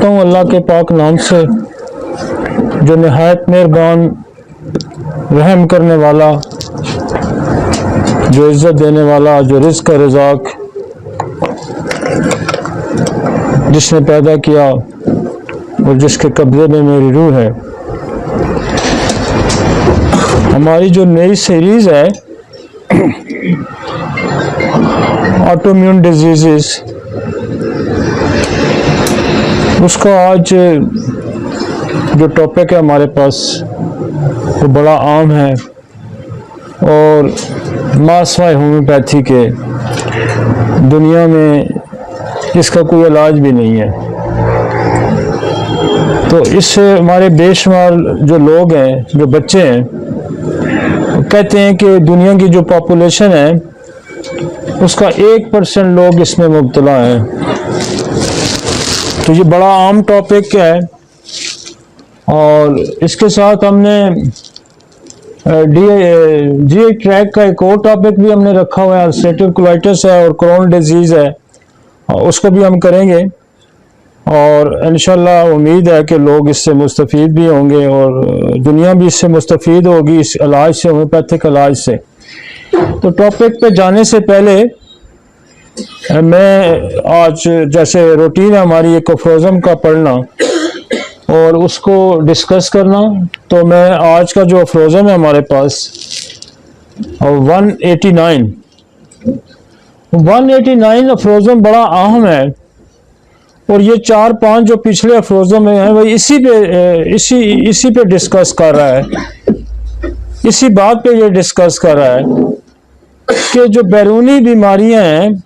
करता हूँ अल्लाह के पाक नाम से जो निहायत मेहरबान रहम करने वाला, जो इज़्ज़त देने वाला, जो रिज़्क़ का रज़ाक़, जिसने पैदा किया और जिसके कब्ज़े में मेरी रूह है। हमारी जो नई सीरीज़ है ऑटोइम्यून डिजीज़, उसका आज जो टॉपिक है हमारे पास वो बड़ा आम है और मासवाए होम्योपैथी के दुनिया में इसका कोई इलाज भी नहीं है। तो इससे हमारे बेशुमार जो लोग हैं, जो बच्चे हैं, कहते हैं कि दुनिया की जो पॉपुलेशन है उसका 1% लोग इसमें मुब्तला हैं। तो ये बड़ा आम टॉपिक है और इसके साथ हमने जीआई ट्रैक का एक और टॉपिक भी हमने रखा हुआ है, अल्सरेटिव कोलाइटिस है और क्रोन डिजीज़ है, उसको भी हम करेंगे और इंशाल्लाह उम्मीद है कि लोग इससे मुस्तफ़ीद भी होंगे और दुनिया भी इससे मुस्तफ़ीद होगी, इस इलाज से, होम्योपैथिक इलाज से। तो टॉपिक पे जाने से पहले मैं आज, जैसे रूटीन है हमारी, एक अफरोज़म का पढ़ना और उसको डिस्कस करना, तो मैं आज का जो अफरोज़म है हमारे पास 189 अफरोज़म बड़ा अहम है और ये 4-5 जो पिछले अफरोज़म हैं वही इसी पे डिस्कस कर रहा है, इसी बात पे ये डिस्कस कर रहा है कि जो बैरूनी बीमारियां हैं,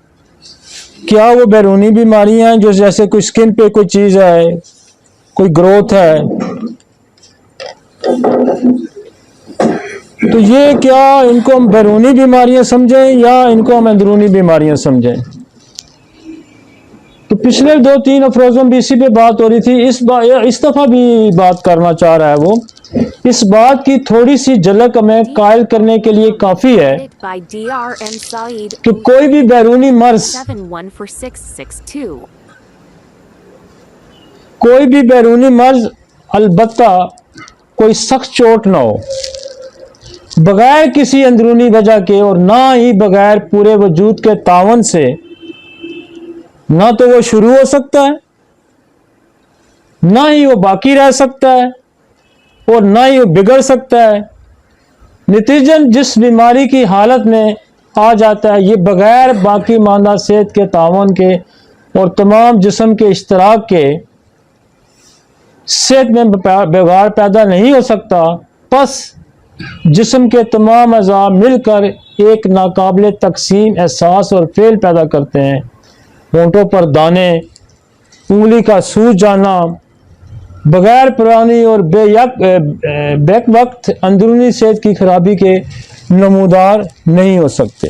क्या वो बैरूनी बीमारियां हैं जो जैसे कोई स्किन पे कोई चीज़ है, कोई ग्रोथ है, तो ये क्या इनको हम बैरूनी बीमारियां समझें या इनको हम अंदरूनी बीमारियां समझें। तो पिछले 2-3 अफरोज़म भी इसी पे बात हो रही थी, इस दफ़ा भी बात करना चाह रहा है वो। इस बात की थोड़ी सी झलक हमें कायल करने के लिए काफ़ी है कि कोई भी बैरूनी मर्ज, कोई भी बैरूनी मर्ज अलबत्ता कोई सख्त चोट ना हो, बगैर किसी अंदरूनी वजह के और ना ही बगैर पूरे वजूद के तावन से, ना तो वो शुरू हो सकता है, ना ही वो बाकी रह सकता है और ना ही वो बिगड़ सकता है। नतीजन जिस बीमारी की हालत में आ जाता है, ये बगैर बाकी मांदा सेहत के तावन के और तमाम जिस्म के इश्तराक के सेहत में बिगाड़ पैदा नहीं हो सकता। बस जिस्म के तमाम अज़ा मिलकर एक नाकाबिले तकसीम एहसास और फेल पैदा करते हैं। होंठों पर दाने, उंगली का सूज जाना, बगैर पुरानी और बेक वक्त अंदरूनी सेहत की खराबी के नमूदार नहीं हो सकते।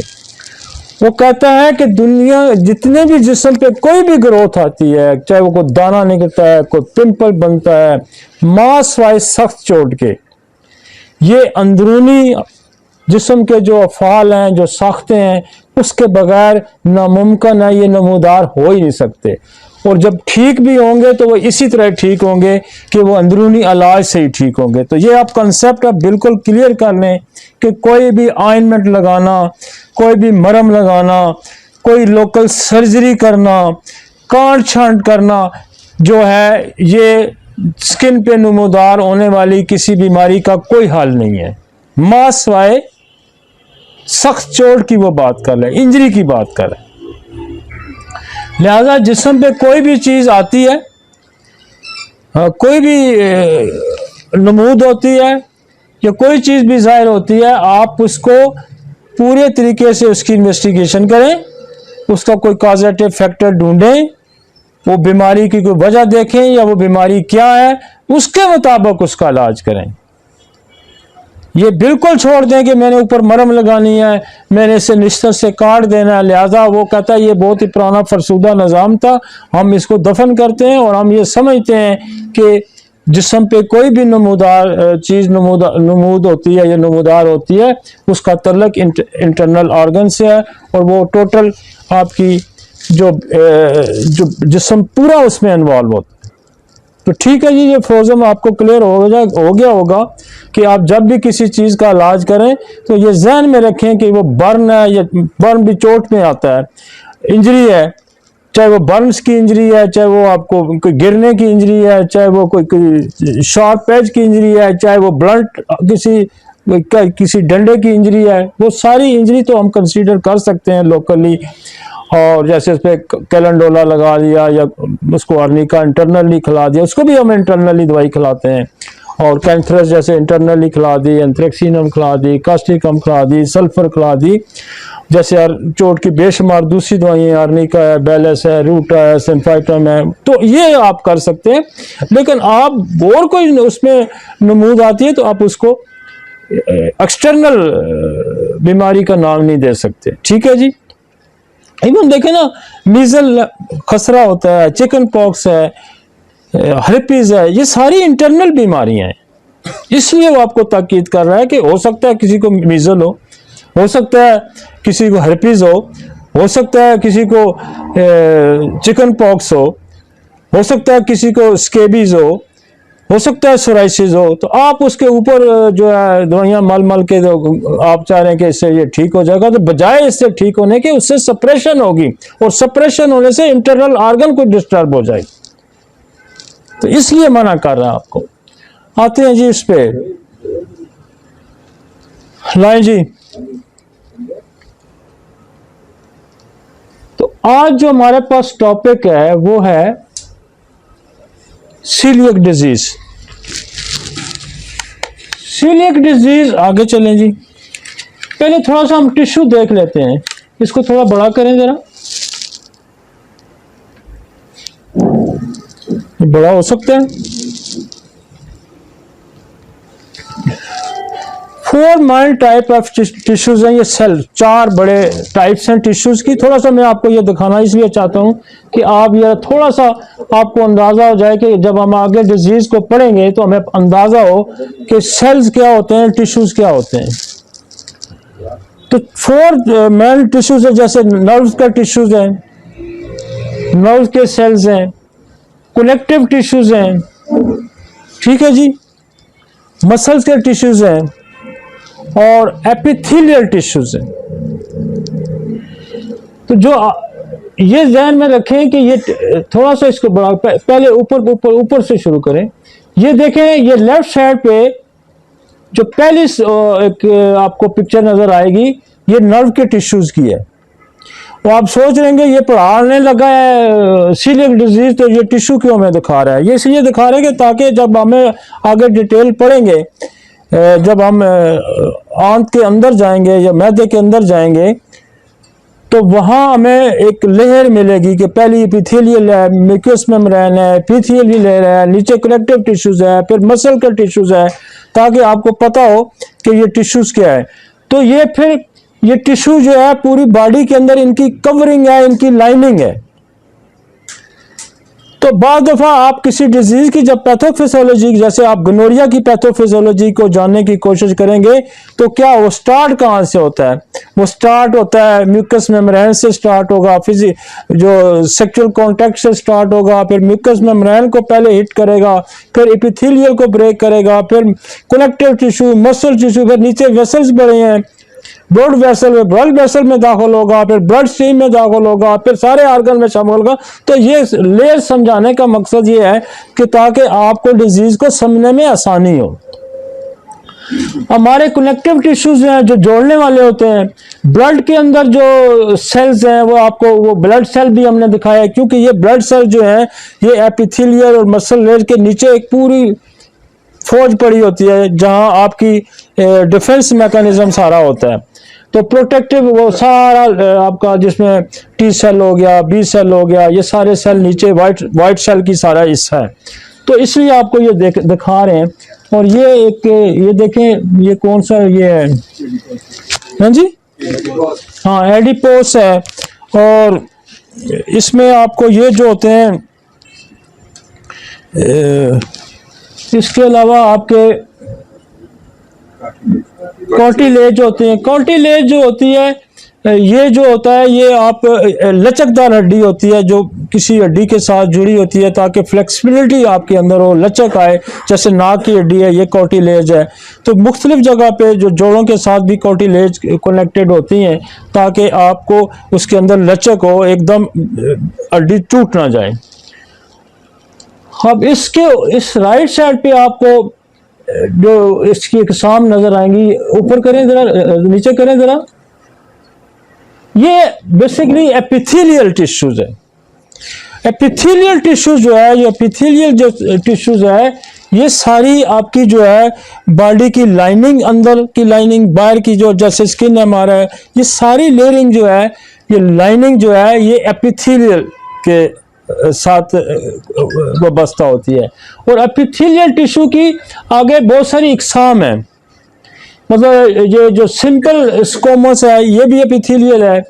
वो कहता है कि दुनिया जितने भी जिस्म पे कोई भी ग्रोथ आती है, चाहे वो कोई दाना निकलता है, कोई पिंपल बनता है, मास वाइज सख्त चोट के, ये अंदरूनी जिस्म के जो अफ़ाल हैं, जो साख्तें हैं, उसके बगैर नामुमकिन है, ये नमूदार हो ही नहीं सकते। और जब ठीक भी होंगे तो वो इसी तरह ठीक होंगे कि वो अंदरूनी इलाज से ही ठीक होंगे। तो ये आप कंसेप्ट आप बिल्कुल क्लियर कर लें कि कोई भी ऑइंटमेंट लगाना, कोई भी मरहम लगाना, कोई लोकल सर्जरी करना, काट छांट करना जो है, ये स्किन पे नमूदार होने वाली किसी बीमारी का कोई हाल नहीं है। मास वाए सख्त चोट की वो बात कर रहे, इंजरी की बात कर रहे। लिहाजा जिस्म पे कोई भी चीज़ आती है, कोई भी नमूद होती है या कोई चीज़ भी ज़ाहिर होती है, आप उसको पूरे तरीके से उसकी इन्वेस्टिगेशन करें, उसका कोई कॉजेटिव फैक्टर ढूंढें, वो बीमारी की कोई वजह देखें या वो बीमारी क्या है, उसके मुताबिक उसका इलाज करें। ये बिल्कुल छोड़ दें कि मैंने ऊपर मरहम लगानी है, मैंने इसे निश्चित से काट देना है। लिहाजा वो कहता है ये बहुत ही पुराना फरसूदा निज़ाम था, हम इसको दफन करते हैं और हम ये समझते हैं कि जिस्म पे कोई भी नमूदार चीज़ नमूद होती है या नमूदार होती है, उसका तल्लुक इंटरनल ऑर्गन से है और वो टोटल आपकी जो जिस्म पूरा उसमें इन्वॉल्व होता है। तो ठीक है जी, ये फ्रोजन आपको क्लियर हो गया होगा कि आप जब भी किसी चीज़ का इलाज करें तो ये जहन में रखें कि वो बर्न है, या बर्न भी चोट में आता है, इंजरी है, चाहे वो बर्न्स की इंजरी है, चाहे वो आपको कोई गिरने की इंजरी है, चाहे वो कोई शार्प पैच की इंजरी है, चाहे वो ब्लंट किसी डंडे की इंजरी है, वो सारी इंजरी तो हम कंसीडर कर सकते हैं लोकली। और जैसे उस पर कैलेंडोला लगा दिया या उसको आर्निका इंटरनली खिला दिया, उसको भी हम इंटरनली दवाई खिलाते हैं। और कैंथरस जैसे इंटरनली खिला दी, एंथ्रेक्सिनम खिला दी, कास्टिकम खिला दी, सल्फर खिला दी। जैसे चोट की बेशुमार दूसरी दवाइयाँ, आर्निका है, बेलस है, रूटा है, सिम्फाइटम है, तो ये आप कर सकते हैं। लेकिन आप और कोई उसमें नमूद आती है तो आप उसको एक्सटर्नल बीमारी का नाम नहीं दे सकते, ठीक है जी। इवन देखें ना, मीजल खसरा होता है, चिकन पॉक्स है, हर्पीज है, ये सारी इंटरनल बीमारियां हैं। इसलिए वो आपको ताकीद कर रहा है कि हो सकता है किसी को मीजल हो सकता है किसी को हर्पीज हो सकता है किसी को चिकन पॉक्स हो सकता है किसी को स्केबीज हो सकता है सोराइसिस हो। तो आप उसके ऊपर जो है दवाइयाँ मल के आप चाह रहे हैं कि इससे ये ठीक हो जाएगा, तो बजाय इससे ठीक होने के उससे सप्रेशन होगी, और सप्रेशन होने से इंटरनल ऑर्गन को डिस्टर्ब हो जाएगी। तो इसलिए मना कर रहा है आपको। आते हैं जी इस पे, लाएं जी। तो आज जो हमारे पास टॉपिक है वो है सीलियक डिजीज। सीलियक डिजीज, आगे चलें जी। पहले थोड़ा सा हम टिश्यू देख लेते हैं, इसको थोड़ा बड़ा करें जरा, बड़ा हो सकता है। 4 माइल टाइप ऑफ टिश्यूज हैं, ये सेल 4 बड़े टाइप्स हैं टिश्यूज की। थोड़ा सा मैं आपको ये दिखाना इसलिए चाहता हूं कि आप ये थोड़ा सा आपको अंदाजा हो जाए कि जब हम आगे डिजीज को पढ़ेंगे तो हमें अंदाजा हो कि सेल्स क्या होते हैं, टिश्यूज क्या होते हैं। तो 4 मेन टिश्यूज है, जैसे नर्व्स का टिश्यूज है, नर्व्स के सेल्स हैं, कनेक्टिव टिश्यूज हैं, ठीक है जी, मसल्स के टिश्यूज हैं, और एपिथेलियल टिश्यूज हैं। तो जो ये ध्यान में रखें कि ये थोड़ा सा इसको बड़ा, पहले ऊपर से शुरू करें। ये देखें, ये लेफ्ट साइड पे जो पहली एक आपको पिक्चर नजर आएगी, ये नर्व के टिश्यूज की है। तो आप सोच रहेंगे ये पढ़ाने लगा है सीलियक डिजीज, तो ये टिश्यू क्यों हमें दिखा रहा है? ये इसलिए दिखा रहे हैं कि ताकि जब हमें आगे डिटेल पढ़ेंगे, जब हम आंत के अंदर जाएंगे या मैदे के अंदर जाएंगे, तो वहां हमें एक लेयर मिलेगी कि पहली एपिथेलियल है, म्यूकस मेम्ब्रेन है, एपिथेलियल लेयर है, नीचे कनेक्टिव टिश्यूज है, फिर मसल का टिश्यूज है, ताकि आपको पता हो कि ये टिश्यूज क्या है। तो ये फिर ये टिश्यू जो है पूरी बॉडी के अंदर इनकी कवरिंग है, इनकी लाइनिंग है। तो बाद दफा आप किसी डिजीज की जब पैथोफिजियोलॉजी, जैसे आप गनोरिया की पैथोफिजियोलॉजी को जानने की कोशिश करेंगे, तो क्या वो स्टार्ट कहां से होता है? वो स्टार्ट होता है म्यूकस मेम्ब्रेन से स्टार्ट होगा, जो सेक्सुअल कांटेक्ट से स्टार्ट होगा, फिर म्यूकस मेम्ब्रेन को पहले हिट करेगा, फिर एपिथेलियल को ब्रेक करेगा, फिर कनेक्टिव टिश्यू, मसल टिश्यू, फिर नीचे वेसल्स बड़े हैं, ब्लड वेसल में दाखिल होगा, फिर ब्लड स्ट्रीम में दाखिल होगा, फिर सारे ऑर्गन में शामिल होगा। तो ये लेयर समझाने का मकसद ये है कि ताकि आपको डिजीज को समझने में आसानी हो। हमारे कनेक्टिव टिश्यूज हैं जो जोड़ने वाले होते हैं। ब्लड के अंदर जो सेल्स हैं वो आपको वो ब्लड सेल भी हमने दिखाया है, क्योंकि ये ब्लड सेल जो है ये एपिथेलियल और मसल लेयर के नीचे एक पूरी फौज पड़ी होती है, जहां आपकी डिफेंस मैकेनिज्म सारा होता है। तो प्रोटेक्टिव वो सारा आपका, जिसमें टी सेल हो गया, बी सेल हो गया, ये सारे सेल नीचे वाइट सेल की सारा हिस्सा है। तो इसलिए आपको ये दिखा रहे हैं। और ये एक, ये देखें, ये कौन सा ये है? हाँ जी, हाँ, एडिपोस है। और इसमें आपको ये जो होते हैं, इसके अलावा आपके कार्टिलेज होते हैं। कार्टिलेज जो होती है ये जो होता है ये आप लचकदार हड्डी होती है जो किसी हड्डी के साथ जुड़ी होती है ताकि फ्लेक्सिबिलिटी आपके अंदर हो, लचक आए। जैसे नाक की हड्डी है, ये कार्टिलेज है। तो मुख्तलिफ जगह पे जो जोड़ों के साथ भी कार्टिलेज कनेक्टेड होती हैं ताकि आपको उसके अंदर लचक हो, एकदम हड्डी टूट ना जाए। अब इसके इस राइट साइड पे आपको जो इसकी इकसाम नजर आएंगी, ऊपर करें जरा, नीचे करें जरा। ये बेसिकली एपिथेलियल टिश्यूज है। एपिथेलियल टिश्यूज जो है, ये एपिथेलियल जो टिश्यूज है, ये सारी आपकी जो है बॉडी की लाइनिंग, अंदर की लाइनिंग, बाहर की जो जैसे स्किन है हमारा है, ये सारी लेयरिंग जो है, ये लाइनिंग जो है, ये एपिथेलियल के साथ वाबस्ता होती है। और एपिथेलियल टिश्यू की आगे बहुत सारी इकसाम है। मतलब ये जो सिंपल स्कोमस है ये भी एपिथेलियल है,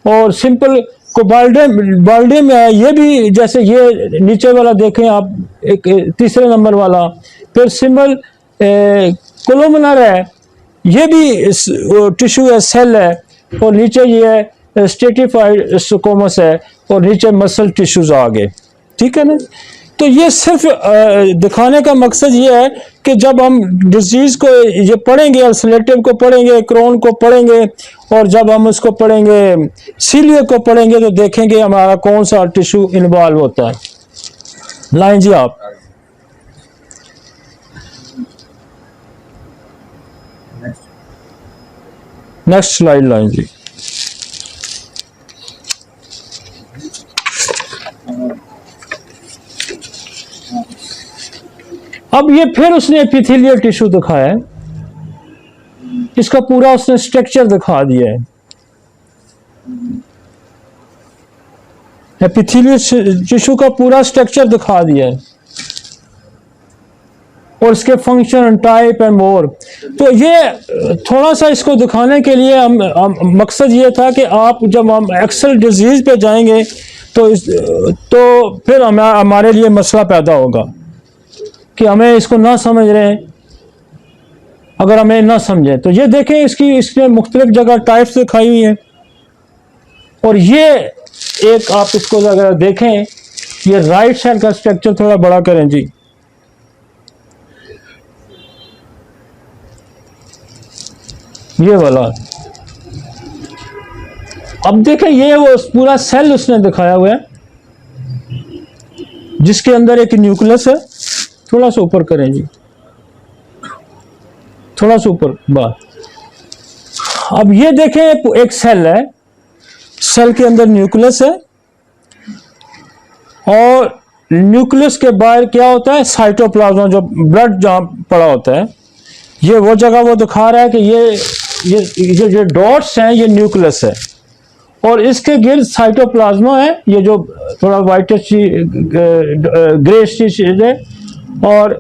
और सिंपल कोबाल्डियम है ये भी, जैसे ये नीचे वाला देखें आप, एक तीसरे नंबर वाला। फिर सिंपल कोलुमनर है, ये भी टिश्यू है, सेल है। और नीचे ये है स्ट्रेटिफाइड स्कोमस है, और नीचे मसल टिश्यूज आ गए। ठीक है ना। तो ये सिर्फ दिखाने का मकसद ये है कि जब हम डिजीज को ये पढ़ेंगे, अल्सरेटिव को पढ़ेंगे, क्रोन को पढ़ेंगे, और जब हम उसको पढ़ेंगे, सीलिया को पढ़ेंगे, तो देखेंगे हमारा कौन सा टिश्यू इन्वॉल्व होता है। लाइन जी आप। नेक्स्ट स्लाइड लाइन जी। अब ये फिर उसने एपिथेलियल टिश्यू दिखाया है, इसका पूरा उसने स्ट्रक्चर दिखा दिया है। एपिथेलियल टिश्यू का पूरा स्ट्रक्चर दिखा दिया है, और इसके फंक्शन, टाइप एंड मोर। तो ये थोड़ा सा इसको दिखाने के लिए हम मकसद ये था कि आप जब हम एक्सेल डिजीज पे जाएंगे तो फिर हमारे लिए मसला पैदा होगा कि हमें इसको ना समझ रहे हैं। अगर हमें ना समझे तो ये देखें, इसमें मुख्तलिफ जगह टाइप्स दिखाई हुई हैं। और ये एक आप इसको अगर देखें, ये राइट साइड का स्ट्रक्चर थोड़ा बड़ा करें जी। ये वाला, अब देखें, ये वो पूरा सेल उसने दिखाया हुआ है जिसके अंदर एक न्यूक्लियस है। थोड़ा सा ऊपर करें जी, थोड़ा सा ऊपर बात। अब ये देखें, एक सेल है, सेल के अंदर न्यूक्लियस है, और न्यूक्लियस के बाहर क्या होता है, साइटोप्लाज्म, जो ब्लड जहां पड़ा होता है, ये वो जगह वो दिखा रहा है कि ये जो डॉट्स हैं ये न्यूक्लियस है, और इसके गिर्द साइटोप्लाज्मा है, ये जो थोड़ा वाइटिश ग्रेइश चीज है। और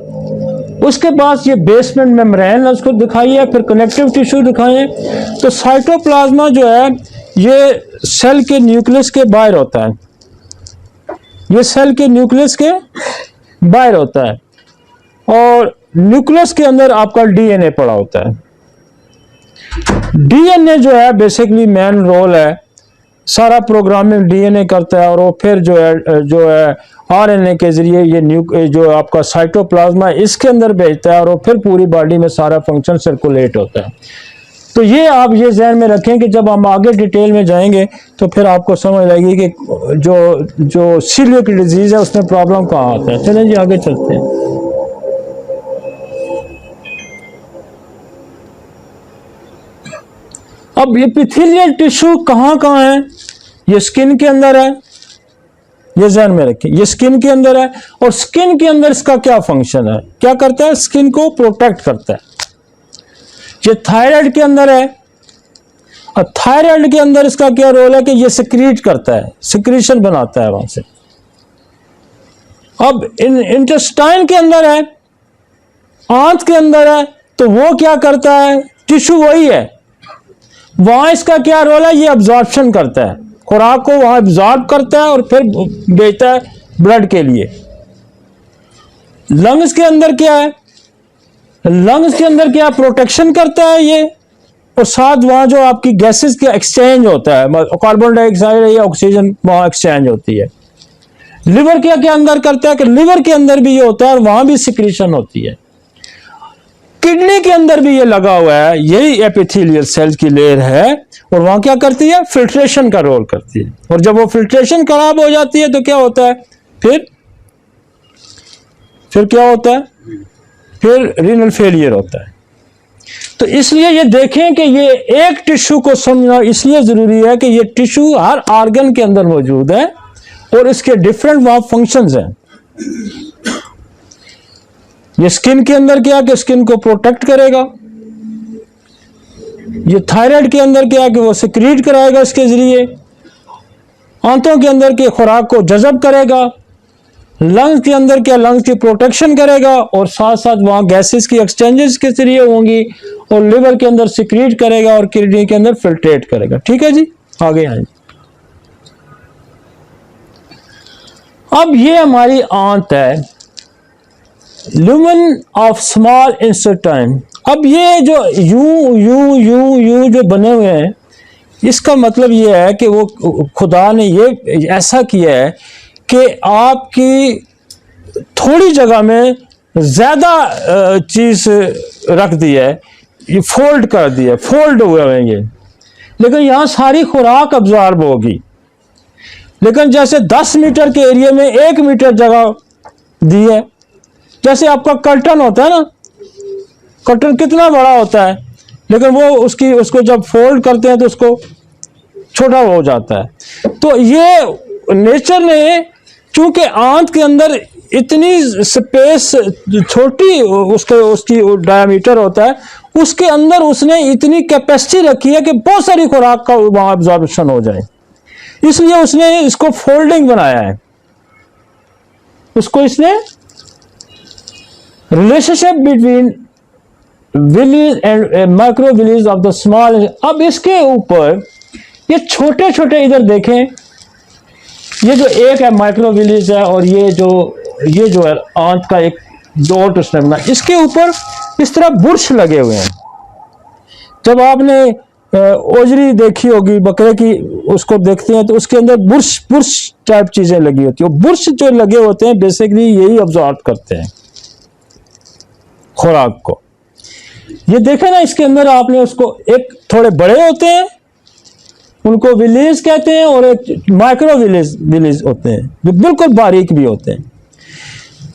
उसके बाद ये बेसमेंट मेम्ब्रेन उसको दिखाई है, फिर कनेक्टिव टिश्यू दिखाए हैं। तो साइटोप्लाज्मा जो है ये सेल के न्यूक्लियस के बाहर होता है, ये सेल के न्यूक्लियस के बाहर होता है, और न्यूक्लियस के अंदर आपका डीएनए पड़ा होता है। डीएनए जो है बेसिकली मेन रोल है, सारा प्रोग्रामिंग डीएनए करता है, और वो फिर जो है आरएनए के जरिए ये जो आपका साइटोप्लाज्मा इसके अंदर भेजता है, और वो फिर पूरी बॉडी में सारा फंक्शन सर्कुलेट होता है। तो ये आप ये ध्यान में रखें कि जब हम आगे डिटेल में जाएंगे तो फिर आपको समझ आएगी कि जो सीलियक डिजीज है उसमें प्रॉब्लम कहाँ आता है। चलें जी आगे चलते हैं। अब एपिथेलियल टिश्यू कहाँ है, ये स्किन के अंदर है, ये ध्यान में रखिए, ये स्किन के अंदर है। और स्किन के अंदर इसका क्या फंक्शन है, क्या करता है, स्किन को प्रोटेक्ट करता है। ये थायराइड के अंदर है, और थायराइड के अंदर इसका क्या रोल है कि ये सिक्रीट करता है, सिक्रीशन बनाता है वहां से। अब इंटेस्टाइन के अंदर है, आंत के अंदर है, तो वो क्या करता है, टिश्यू वही है, वहां इसका क्या रोल है, ये अब्जॉर्प्शन करता है, खुराक को वहां अब्जॉर्ब करता है और फिर भेजता है ब्लड के लिए। लंग्स के अंदर क्या है, लंग्स के अंदर क्या प्रोटेक्शन करता है ये, और साथ वहाँ जो आपकी गैसेस का एक्सचेंज होता है, कार्बन डाइऑक्साइड या ऑक्सीजन वहाँ एक्सचेंज होती है। लिवर क्या क्या अंदर करता है कि लिवर के अंदर भी ये होता है और वहाँ भी सिक्रीशन होती है। किडनी के अंदर भी ये लगा हुआ है, यही एपिथेलियल सेल की लेयर है, और वहाँ क्या करती है, फिल्ट्रेशन का रोल करती है। और जब वो फिल्ट्रेशन खराब हो जाती है तो क्या होता है, फिर क्या होता है, फिर रीनल फेलियर होता है। तो इसलिए ये देखें कि ये एक टिश्यू को समझना इसलिए जरूरी है कि ये टिश्यू हर ऑर्गन के अंदर मौजूद है और इसके डिफरेंट वहां फंक्शंस हैं। ये स्किन के अंदर क्या कि स्किन को प्रोटेक्ट करेगा, ये थायराइड के अंदर क्या कि वो सिक्रीट कराएगा इसके जरिए, आंतों के अंदर के खुराक को जज़ब करेगा, लंग्स के अंदर क्या लंग्स की प्रोटेक्शन करेगा, और साथ साथ वहां गैसेस की एक्सचेंजेस के जरिए होंगी, और लिवर के अंदर सिक्रीट करेगा और किडनी के अंदर फिल्ट्रेट करेगा। ठीक है जी, आगे आए। अब ये हमारी आंत है, लुमेन ऑफ स्मॉल इंस्टेटाइन। अब ये जो यू यू यू यू जो बने हुए हैं, इसका मतलब ये है कि वो खुदा ने ये ऐसा किया है कि आपकी थोड़ी जगह में ज्यादा चीज रख दी है, ये फोल्ड कर दिया, फोल्ड हुए हैं ये, लेकिन यहाँ सारी खुराक अब्जॉर्ब होगी। लेकिन जैसे 10 मीटर के एरिया में 1 मीटर जगह दी है, जैसे आपका कर्टन होता है ना, कर्टन कितना बड़ा होता है, लेकिन वो उसको जब फोल्ड करते हैं तो उसको छोटा हो जाता है। तो ये नेचर ने, चूंकि आंत के अंदर इतनी स्पेस छोटी उसकी डायमीटर होता है, उसके अंदर उसने इतनी कैपेसिटी रखी है कि बहुत सारी खुराक का वहां एब्जॉर्प्शन हो जाए, इसलिए उसने इसको फोल्डिंग बनाया है। उसको इसने relationship between villi and micro villi of the small. अब इसके ऊपर ये छोटे छोटे, इधर देखें, ये जो एक है माइक्रो विलीज है, और ये जो है आंत का एक डॉट उसने बना, इसके ऊपर इस तरह बुर्श लगे हुए हैं। जब आपने ओजरी देखी होगी बकरे की, उसको देखते हैं तो उसके अंदर बुर्श टाइप चीजें लगी होती है। बुर्श जो लगे होते हैं बेसिकली यही ऑब्जॉर्व करते हैं खुराक को। ये देखे ना, इसके अंदर आपने उसको, एक थोड़े बड़े होते हैं उनको विलीज कहते हैं, और एक माइक्रो विलीज होते हैं जो बिल्कुल बारीक भी होते हैं।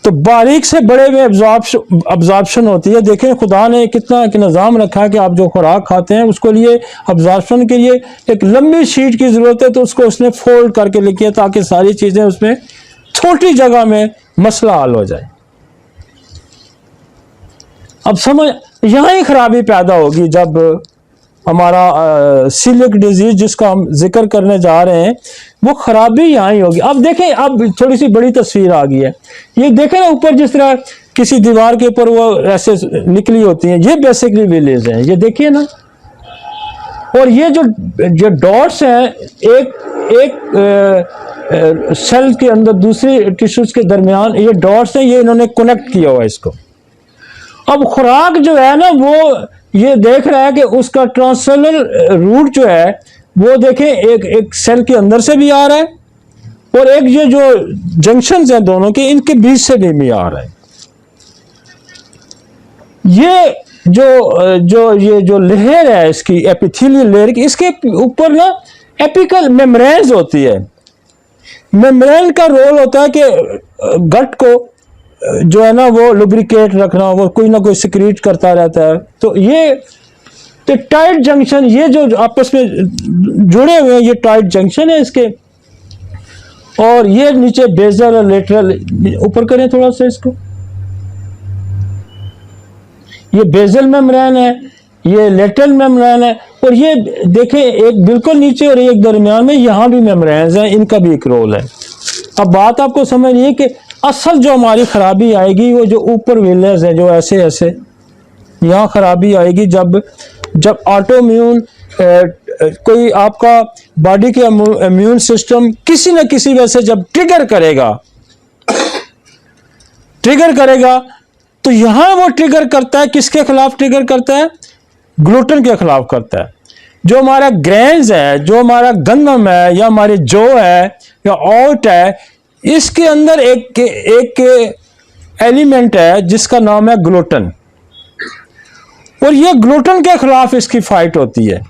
तो बारीक से बड़े में अब्जॉर्प्शन होती है। देखें खुदा ने कितना एक निज़ाम रखा है कि आप जो खुराक खाते हैं उसको लिए अब्जॉर्प्शन के लिए एक लंबी शीट की ज़रूरत है, तो उसको उसने फोल्ड करके लिखी है ताकि सारी चीज़ें उसमें छोटी जगह में मसला हल हो जाए। अब समझ, यहाँ ही खराबी पैदा होगी जब हमारा सीलिक डिजीज जिसका हम जिक्र करने जा रहे हैं, वो खराबी यहाँ ही होगी। अब देखें, अब थोड़ी सी बड़ी तस्वीर आ गई है। ये देखें ना, ऊपर जिस तरह किसी दीवार के ऊपर वो ऐसे निकली होती हैं, ये बेसिकली विलेज हैं, ये देखिए ना। और ये जो डॉट्स हैं, एक सेल के अंदर दूसरी टिश्यूज के दरमियान ये डॉट्स हैं, ये इन्होंने कनेक्ट किया हुआ है इसको। अब खुराक जो है ना, वो ये देख रहा है कि उसका ट्रांससेलुलर रूट जो है वो देखें एक सेल के अंदर से भी आ रहा है, और एक ये जो जंक्शंस हैं दोनों के, इनके बीच से भी आ रहा है। ये जो लेयर है इसकी एपिथेलियल लेयर की, इसके ऊपर ना एपिकल मेम्ब्रेन्स होती है। मेम्ब्रेन का रोल होता है कि गट को जो है ना वो लुब्रिकेट रखना, वो कोई ना कोई सिक्रीट करता रहता है। तो ये टाइट जंक्शन, ये जो आपस में जुड़े हुए हैं, ये टाइट जंक्शन है इसके। और ये नीचे बेजल और लेटरल, ऊपर करें थोड़ा सा इसको, ये बेजल मेम्ब्रेन है, ये लेटरल मेम्ब्रेन है, और ये देखें एक बिल्कुल नीचे और एक दरमियान में, यहाँ भी मेम्ब्रेन्स हैं, इनका भी एक रोल है। अब बात आपको समझनी है कि असल जो हमारी खराबी आएगी वो जो ऊपर विलेज है, जो ऐसे ऐसे यहाँ खराबी आएगी जब ऑटोम्यून कोई आपका बॉडी के इम्यून सिस्टम किसी न किसी वजह से जब ट्रिगर करेगा तो यहाँ वो ट्रिगर करता है, किसके खिलाफ ट्रिगर करता है, ग्लूटेन के खिलाफ करता है। जो हमारा ग्रेन्स है, जो हमारा गंदम है, या हमारी जौ है या ओट है, इसके अंदर एक एलिमेंट है जिसका नाम है ग्लूटेन, और ये ग्लूटेन के खिलाफ इसकी फाइट होती है।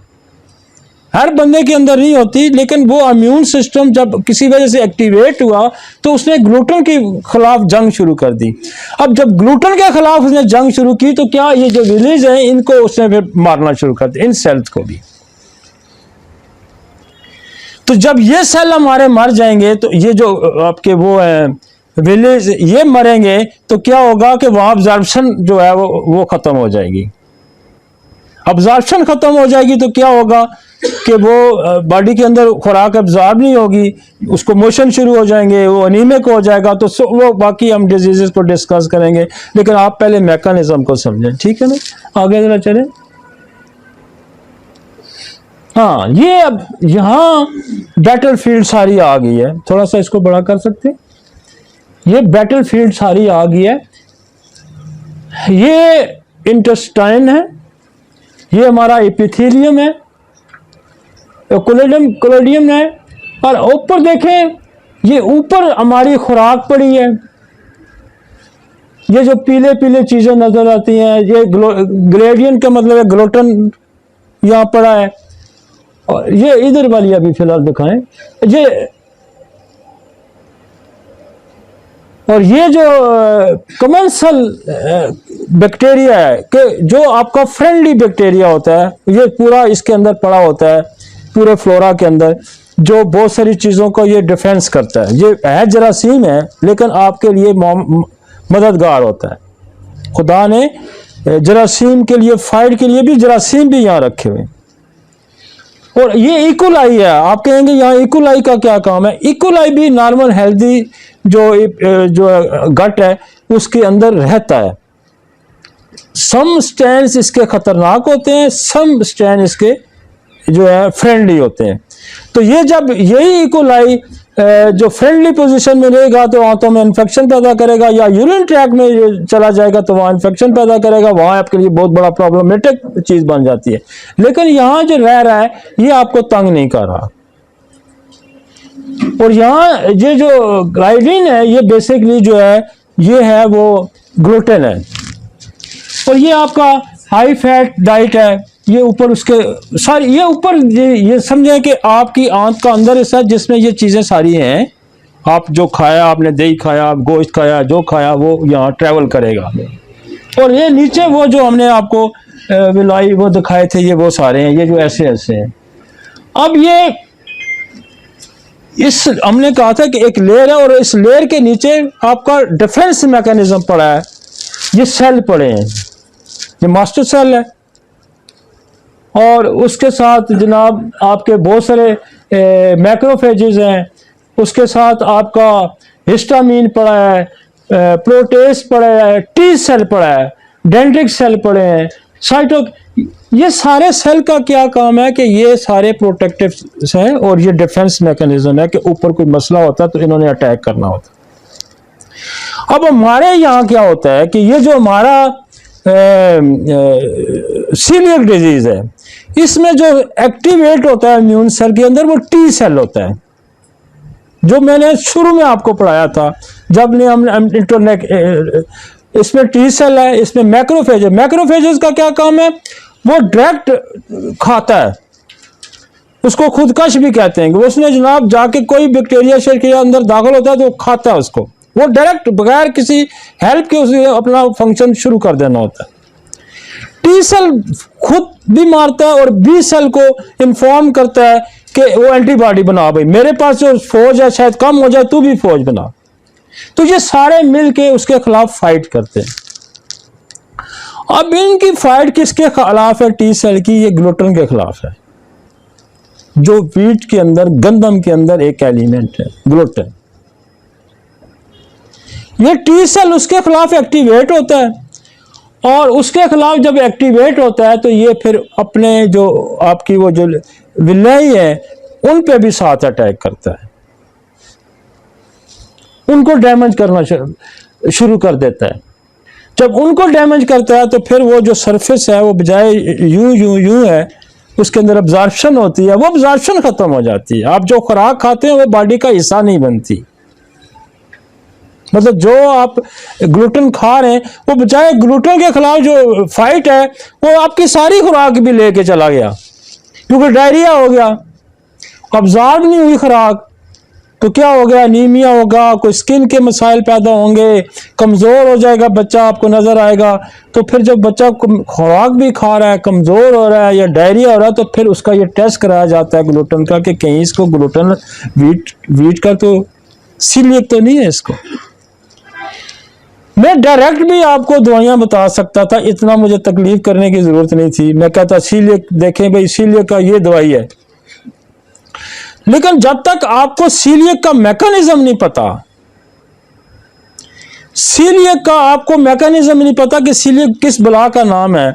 हर बंदे के अंदर नहीं होती, लेकिन वो इम्यून सिस्टम जब किसी वजह से एक्टिवेट हुआ तो उसने ग्लूटेन के खिलाफ जंग शुरू कर दी। अब जब ग्लूटेन के खिलाफ उसने जंग शुरू की तो क्या ये जो विलेज हैं इनको उसने फिर मारना शुरू कर दिया, इन सेल्स को भी। तो जब ये सेल हमारे मर जाएंगे तो ये जो आपके वो है विलेज, ये मरेंगे तो क्या होगा कि वहां अब्जॉर्प्शन जो है वो खत्म हो जाएगी। अब्जॉर्प्शन खत्म हो जाएगी तो क्या होगा कि वो बॉडी के अंदर खुराक अब्जॉर्ब नहीं होगी, उसको मोशन शुरू हो जाएंगे, वो अनीमिक हो जाएगा। तो वो बाकी हम डिजीजेस को डिस्कस करेंगे, लेकिन आप पहले मैकेनिज्म को समझें, ठीक है ना। आगे जरा चलें। हाँ, ये अब यहाँ बैटल फील्ड सारी आ गई है, थोड़ा सा इसको बड़ा कर सकते हैं। ये बैटल फील्ड सारी आ गई है। ये इंटेस्टाइन है, ये हमारा एपिथेलियम है, कोलोडियम है, और ऊपर देखें, ये ऊपर हमारी खुराक पड़ी है। ये जो पीले पीले चीजें नजर आती हैं, ये ग्रेडियंट का मतलब है ग्लूटेन यहाँ पड़ा है। और ये इधर वाली अभी फिलहाल दिखाएं, ये और ये जो कमेंसल बैक्टीरिया है कि जो आपका फ्रेंडली बैक्टीरिया होता है, ये पूरा इसके अंदर पड़ा होता है, पूरे फ्लोरा के अंदर, जो बहुत सारी चीज़ों को ये डिफेंस करता है। ये है जरासीम है, लेकिन आपके लिए मददगार होता है। खुदा ने जरासीम के लिए, फाइट के लिए भी जरासीम भी यहाँ रखे हुए। और ये इकोलाई है। आप कहेंगे यहाँ इकोलाई का क्या काम है? इकोलाई भी नॉर्मल हेल्दी जो गट है उसके अंदर रहता है। सम स्ट्रेन्स इसके खतरनाक होते हैं, सम स्ट्रेन इसके जो है फ्रेंडली होते हैं। तो ये जब यही इकोलाई जो फ्रेंडली पोजीशन में रहेगा तो आंतों में इन्फेक्शन पैदा करेगा, या यूरिन ट्रैक में चला जाएगा तो वहाँ इन्फेक्शन पैदा करेगा, वहाँ आपके लिए बहुत बड़ा प्रॉब्लमेटिक चीज़ बन जाती है। लेकिन यहाँ जो रह रहा है ये आपको तंग नहीं कर रहा। और यहाँ ये जो ग्लाइडिन है, ये बेसिकली जो है ये है वो ग्लूटेन है, और ये आपका हाई फैट डाइट है। ये ऊपर उसके सारी, ये ऊपर ये समझें कि आपकी आंत का अंदर हिस्सा जिसमें ये चीज़ें सारी हैं। आप जो खाया, आपने दही खाया, आप गोश्त खाया, जो खाया वो यहाँ ट्रैवल करेगा। और ये नीचे वो जो हमने आपको विलाई वो दिखाए थे, ये वो सारे हैं, ये जो ऐसे ऐसे हैं। अब ये इस हमने कहा था कि एक लेयर है, और इस लेयर के नीचे आपका डिफेंस मैकेनिज्म पड़ा है। ये सेल पड़े हैं, ये मास्टर सेल है, और उसके साथ जनाब आपके बहुत सारे मैक्रोफेजेस हैं। उसके साथ आपका हिस्टामीन पड़ा है, प्रोटेस पड़ा है, टी सेल पड़ा है, डेंड्रिटिक सेल पड़े हैं, ये सारे सेल का क्या काम है कि ये सारे प्रोटेक्टिव हैं, और ये डिफेंस मैकेनिज्म है कि ऊपर कोई मसला होता है तो इन्होंने अटैक करना होता है। अब हमारे यहाँ क्या होता है कि ये जो हमारा सीलियक डिजीज है, इसमें जो एक्टिवेट होता है इम्यून सेल के अंदर वो टी सेल होता है, जो मैंने शुरू में आपको पढ़ाया था जब ने हमने इंटरनेट। इसमें टी सेल है, इसमें मैक्रोफेज है। मैक्रोफेजेस का क्या काम है? वो डायरेक्ट खाता है, उसको खुदकश भी कहते हैं कि उसने जनाब जाके कोई बैक्टीरिया शेयर के अंदर दाखिल होता है तो खाता है उसको, वो डायरेक्ट बगैर किसी हेल्प के उसे अपना फंक्शन शुरू कर देना होता है। टी सेल खुद भी मारता है और बी सेल को इन्फॉर्म करता है कि वो एंटीबॉडी बना, भाई मेरे पास जो फौज है शायद कम हो जाए, तू भी फौज बना। तो ये सारे मिलके उसके खिलाफ फाइट करते हैं। अब इनकी फाइट किसके खिलाफ है? टी सेल की। ये ग्लूटेन के खिलाफ है, जो व्हीट के अंदर, गंदम के अंदर एक एलिमेंट है ग्लूटेन। ये टी सेल उसके खिलाफ एक्टिवेट होता है, और उसके खिलाफ जब एक्टिवेट होता है तो ये फिर अपने जो आपकी वो जो विलाई है उन पे भी साथ अटैक करता है, उनको डैमेज करना शुरू कर देता है। जब उनको डैमेज करता है तो फिर वो जो सरफेस है वो बजाय यूं है, उसके अंदर अब्जॉर्प्शन होती है, वो अब्जॉर्प्शन खत्म हो जाती है। आप जो खुराक खाते हैं वो बॉडी का हिस्सा नहीं बनती। मतलब जो आप ग्लूटेन खा रहे हैं वो बजाय ग्लूटेन के खिलाफ जो फाइट है वो आपकी सारी खुराक भी लेके चला गया, क्योंकि डायरिया हो गया, अब्जॉर्ब नहीं हुई खुराक, तो क्या हो गया, एनीमिया होगा, कोई स्किन के मसाइल पैदा होंगे, कमज़ोर हो जाएगा बच्चा, आपको नज़र आएगा। तो फिर जब बच्चा खुराक भी खा रहा है, कमज़ोर हो रहा है या डायरिया हो रहा है, तो फिर उसका ये टेस्ट कराया जाता है ग्लूटेन का कि कहीं इसको ग्लूटेन वीट का तो सीलिएक तो नहीं है इसको। मैं डायरेक्ट भी आपको दवाइयां बता सकता था, इतना मुझे तकलीफ करने की ज़रूरत नहीं थी। मैं कहता सीलिएक देखें भाई, सीलिएक का ये दवाई है। लेकिन जब तक आपको सीलिएक का मैकेनिज्म नहीं पता, सीलिएक का आपको मैकेनिज्म नहीं पता कि सीलिएक किस बला का नाम है,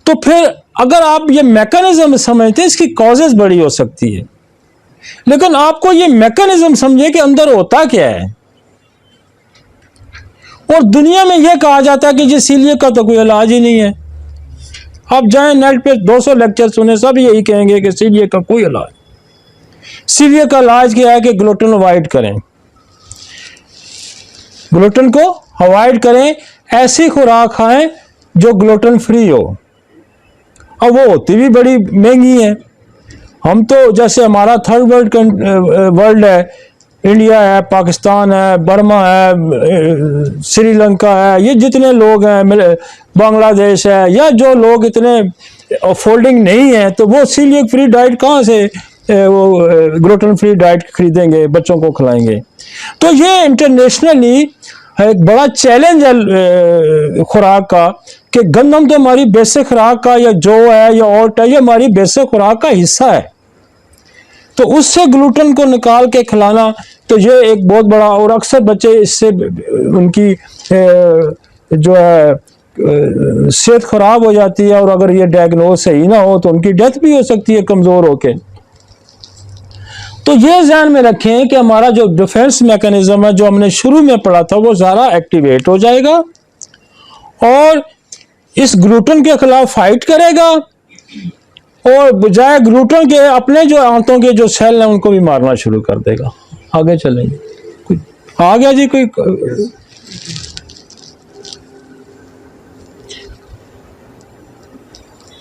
तो फिर अगर आप ये मैकेनिज्म समझते हैं, इसकी कॉजेज बड़ी हो सकती है, लेकिन आपको ये मैकेनिज्म समझे कि अंदर होता क्या है। और दुनिया में यह कहा जाता है कि जी सीलिएक का तो कोई इलाज ही नहीं है। आप जाएं नेट पे 200 लेक्चर सुने, सब यही कहेंगे कि सीलिएक का कोई इलाज। सीलिएक का इलाज क्या है कि ग्लूटेन अवॉइड करें, ग्लूटेन को अवॉइड करें, ऐसी खुराक खाएं जो ग्लूटेन फ्री हो। अब वो होती भी बड़ी महंगी है। हम तो जैसे हमारा थर्ड वर्ल्ड है, इंडिया है, पाकिस्तान है, बर्मा है, श्रीलंका है, ये जितने लोग हैं, बांग्लादेश है, या जो लोग इतने अफोर्डिंग नहीं है, तो वो सीलिएक फ्री डाइट कहाँ से, वो ग्लूटेन फ्री डाइट खरीदेंगे, बच्चों को खिलाएंगे। तो ये इंटरनेशनली एक बड़ा चैलेंज है खुराक का, कि गंदम तो हमारी बेसिक खुराक का, या जौ है या ओट है, ये हमारी बेसिक खुराक का हिस्सा है। तो उससे ग्लूटेन को निकाल के खिलाना, तो ये एक बहुत बड़ा, और अक्सर बच्चे इससे उनकी जो है सेहत खराब हो जाती है, और अगर ये डायग्नोज सही ना हो तो उनकी डेथ भी हो सकती है कमज़ोर होके। तो ये ध्यान में रखें कि हमारा जो डिफेंस मैकेनिज्म है, जो हमने शुरू में पढ़ा था, वो ज़्यादा एक्टिवेट हो जाएगा और इस ग्लूटेन के खिलाफ फाइट करेगा, और बजाय ग्लूटेन के अपने जो आंतों के जो सेल हैं उनको भी मारना शुरू कर देगा। आगे चलेंगे, आ गया जी कोई?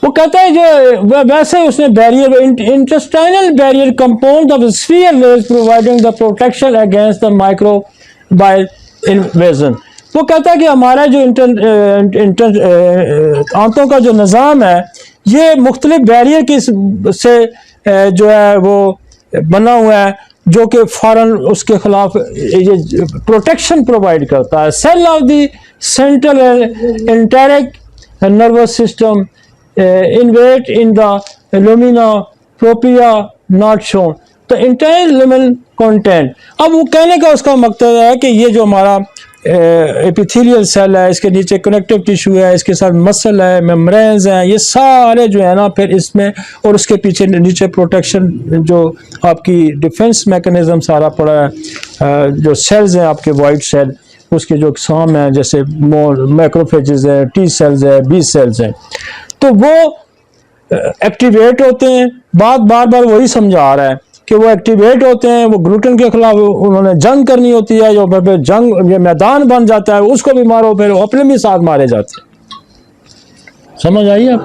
वो कहता है जो वैसे उसने barrier, intestinal barrier compound of sphere wedge providing the protection against the microbial invasion. वो कहता है कि हमारा जो आंतों का जो निज़ाम है, ये मुख्तलिफ बैरियर की से जो है वो बना हुआ है, जो कि फौरन उसके खिलाफ ये प्रोटेक्शन प्रोवाइड करता है। Cell of the central enteric nervous system invade in the lamina propria not shown to internal luminal content. अब वो कहने का उसका मकसद है कि ये जो हमारा एपिथेलियल सेल है, इसके नीचे कनेक्टिव टिश्यू है, इसके साथ मसल है, मेम्ब्रेन्स हैं, ये सारे जो है ना फिर इसमें, और उसके पीछे नीचे प्रोटेक्शन जो आपकी डिफेंस मैकेनिज्म सारा पड़ा है, जो सेल्स हैं आपके वाइट सेल, उसके जो अक़साम हैं जैसे मैक्रोफेजेस है, टी सेल्स है, बी सेल्स हैं, तो वो एक्टिवेट होते हैं। बार बार वही समझा रहा है कि वो एक्टिवेट होते हैं, वो ग्लूटेन के खिलाफ उन्होंने जंग करनी होती है, जो फिर जंग ये मैदान बन जाता है, उसको भी मारो, फिर अपने भी साथ मारे जाते हैं। समझ आई आप?